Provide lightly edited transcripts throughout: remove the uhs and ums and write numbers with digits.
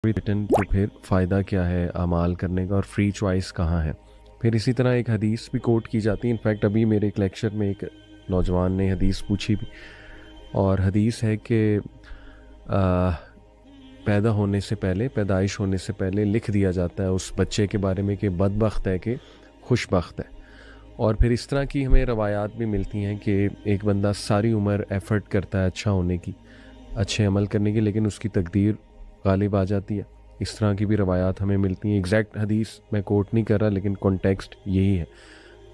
Return तो फिर फ़ायदा क्या है अमाल करने का और फ्री चॉइस कहाँ है। फिर इसी तरह एक हदीस भी कोट की जाती है। इनफैक्ट अभी मेरे एक लेक्चर में एक नौजवान ने हदीस पूछी भी, और हदीस है कि पैदा होने से पहले, पैदाइश होने से पहले लिख दिया जाता है उस बच्चे के बारे में कि बदबख्त है कि खुशबख्त है। और फिर इस तरह की हमें रवायात भी मिलती हैं कि एक बंदा सारी उम्र एफ़र्ट करता है अच्छा होने की, अच्छे अमल करने की, लेकिन उसकी तकदीर गालिब आ जाती है। इस तरह की भी रवायात हमें मिलती हैं। एग्जैक्ट हदीस मैं कोट नहीं कर रहा, लेकिन कॉन्टेक्स्ट यही है।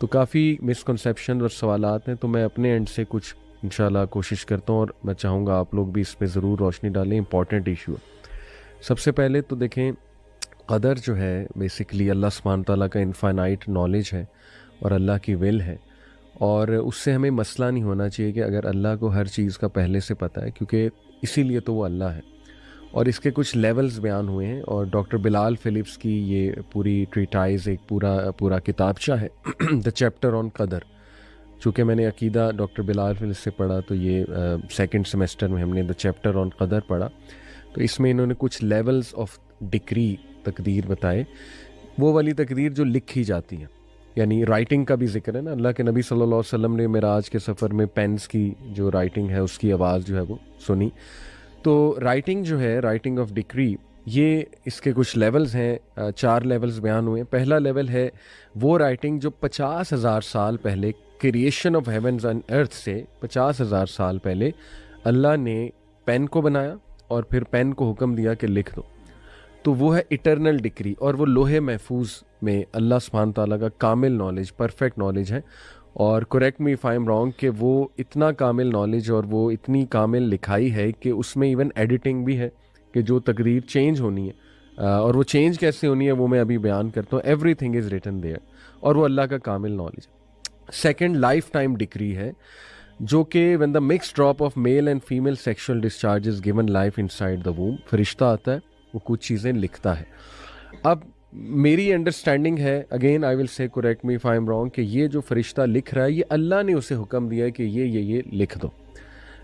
तो काफ़ी मिसकंसेप्शन और सवालात हैं, तो मैं अपने एंड से कुछ इंशाल्लाह कोशिश करता हूँ, और मैं चाहूँगा आप लोग भी इस पर ज़रूर रोशनी डालें। इंपॉर्टेंट इशू है। सबसे पहले तो देखें, क़दर जो है बेसिकली अल्लाह सुब्हान तआला का इनफाइनाइट नॉलेज है और अल्लाह की विल है, और उससे हमें मसला नहीं होना चाहिए कि अगर अल्लाह को हर चीज़ का पहले से पता है, क्योंकि इसीलिए तो वो अल्लाह है। और इसके कुछ लेवल्स बयान हुए हैं, और डॉक्टर बिलाल फिलिप्स की ये पूरी ट्रीटाइज एक पूरा किताबचा है द चैप्टर ऑन कदर। चूँकि मैंने अकीदा डॉक्टर बिलाल फिलिप्स से पढ़ा, तो ये सेकंड सेमेस्टर में हमने द चैप्टर ऑन कदर पढ़ा। तो इसमें इन्होंने कुछ लेवल्स ऑफ डिक्री तकदीर बताए। वो वाली तकदीर जो लिखी जाती है, यानी राइटिंग का भी जिक्र है ना। अल्लाह के नबी सल्लल्लाहु अलैहि वसल्लम ने मेराज के सफ़र में पेन्स की जो राइटिंग है उसकी आवाज़ जो है वो सुनी। तो राइटिंग जो है, राइटिंग ऑफ डिक्री, ये इसके कुछ लेवल्स हैं। 4 लेवल्स बयान हुए हैं। पहला लेवल है वो राइटिंग जो 50,000 साल पहले, creation of havens and earth से 50,000 साल पहले अल्लाह ने पेन को बनाया और फिर पेन को हुक्म दिया कि लिख दो। तो वो है इटरनल डिक्री, और वो लोहे महफूज में अल्लाह सुब्हान तआला का कामिल नॉलेज, परफेक्ट नॉलेज है। और correct me if I am wrong कि वो इतना कामिल नॉलेज और वो इतनी कामिल लिखाई है कि उसमें इवन एडिटिंग भी है कि जो तकदीर चेंज होनी है, और वो चेंज कैसे होनी है वो मैं अभी बयान करता हूँ। एवरीथिंग इज़ रिटन देयर, और वो अल्लाह का कामिल नॉलेज है। सेकेंड लाइफ टाइम डिक्री है, जो कि when the mix drop of male and female sexual discharge is given life inside the वूम। फरिश्ता आता है, वो कुछ चीज़ें लिखता है। अब मेरी अंडरस्टैंडिंग है, again I will say correct me if I am wrong, कि ये जो फरिश्ता लिख रहा है, ये अल्लाह ने उसे हुक्म दिया है कि ये लिख दो।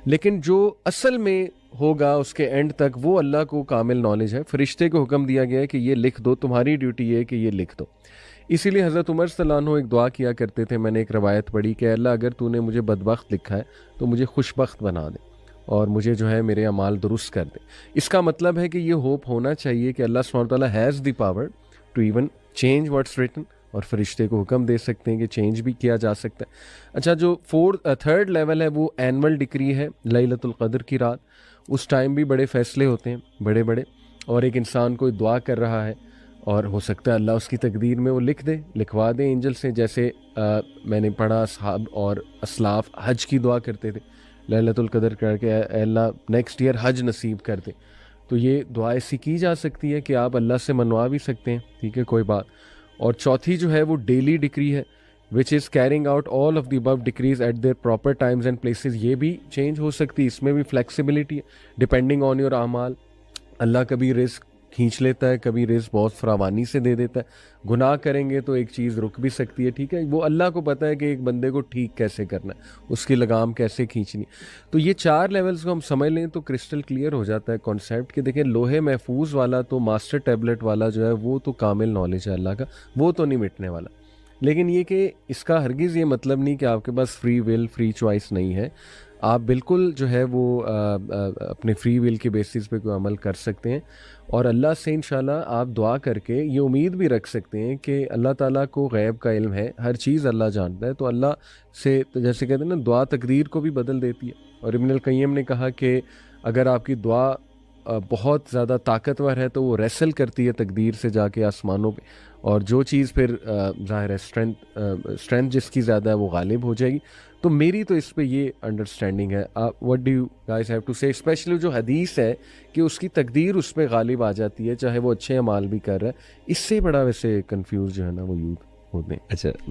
लेकिन जो असल में होगा उसके एंड तक, वो अल्लाह को कामिल नॉलेज है। फरिश्ते को हुक्म दिया गया है कि ये लिख दो, तुम्हारी ड्यूटी है कि ये लिख दो। इसीलिए हज़रत उमर सल्लल्लाहु अलैहि वसल्लम एक दुआ किया करते थे। मैंने एक रवायत पढ़ी कि अल्लाह, अगर तूने मुझे बदबख्त लिखा है तो मुझे खुशबख्त बना दे, और मुझे जो है मेरे अमाल दुरुस्त कर दे। इसका मतलब है कि ये होप होना चाहिए कि अल्लाह सुब्हान तआला has the power to even change what's written, और फरिश्ते को हुक्म दे सकते हैं कि चेंज भी किया जा सकता है। अच्छा, जो थर्ड लेवल है वो एनुअल डिक्री है, लैलतुल क़द्र की रात। उस टाइम भी बड़े फ़ैसले होते हैं, बड़े बड़े, और एक इंसान कोई दुआ कर रहा है, और हो सकता है अल्लाह उसकी तकदीर में वो लिख दे, लिखवा दे एंजल से। जैसे मैंने पढ़ा, असहाब और असलाफ हज की दुआ करते थे, लैलतुल क़द्र करके अल्लाह नेक्स्ट ईयर हज नसीब कर दे। तो ये दुआ ऐसी की जा सकती है कि आप अल्लाह से मनवा भी सकते हैं, ठीक है, कोई बात। और चौथी जो है वो डेली डिक्री है, which is carrying out all of the above decrease at there proper times and places. ये भी चेंज हो सकती है, इसमें भी फ्लेक्सिबिलिटी है डिपेंडिंग ऑन योर अमाल। अल्लाह कभी रिस्क खींच लेता है, कभी रिस्क बहुत फरावानी से दे देता है। गुनाह करेंगे तो एक चीज़ रुक भी सकती है, ठीक है। वो अल्लाह को पता है कि एक बंदे को ठीक कैसे करना है, उसकी लगाम कैसे खींचनी। तो ये 4 लेवल्स को हम समझ लें तो क्रिस्टल क्लियर हो जाता है कॉन्सेप्ट कि देखिए, लोहे महफूज वाला तो, मास्टर टैबलेट वाला जो है, वो तो कामिल नॉलेज है अल्लाह का, वो तो नहीं मिटने वाला। लेकिन ये कि इसका हरगिज़ ये मतलब नहीं कि आपके पास फ्री विल, फ्री चॉइस नहीं है। आप बिल्कुल जो है वो अपने फ्री विल के बेसिस पे कोई अमल कर सकते हैं, और अल्लाह से इंशाल्लाह आप दुआ करके ये उम्मीद भी रख सकते हैं कि अल्लाह ताला को गैब का इल्म है, हर चीज़ अल्लाह जानता है। तो अल्लाह से, तो जैसे कहते हैं ना, दुआ तकदीर को भी बदल देती है। और इब्न अल क़य्यिम ने कहा कि अगर आपकी दुआ बहुत ज़्यादा ताकतवर है तो वो रेसल करती है तकदीर से जाके आसमानों पे, और जो चीज़ फिर ज़ाहिर है स्ट्रेंथ जिसकी ज़्यादा है वो गालिब हो जाएगी। तो मेरी तो इस पे ये अंडरस्टैंडिंग है। What do you guys have to say, specially जो हदीस है कि उसकी तकदीर उस पर गालिब आ जाती है चाहे वो अच्छे अमाल भी कर रहा है। इससे बड़ा वैसे कंफ्यूज जो है ना वो यूथ होते हैं। अच्छा।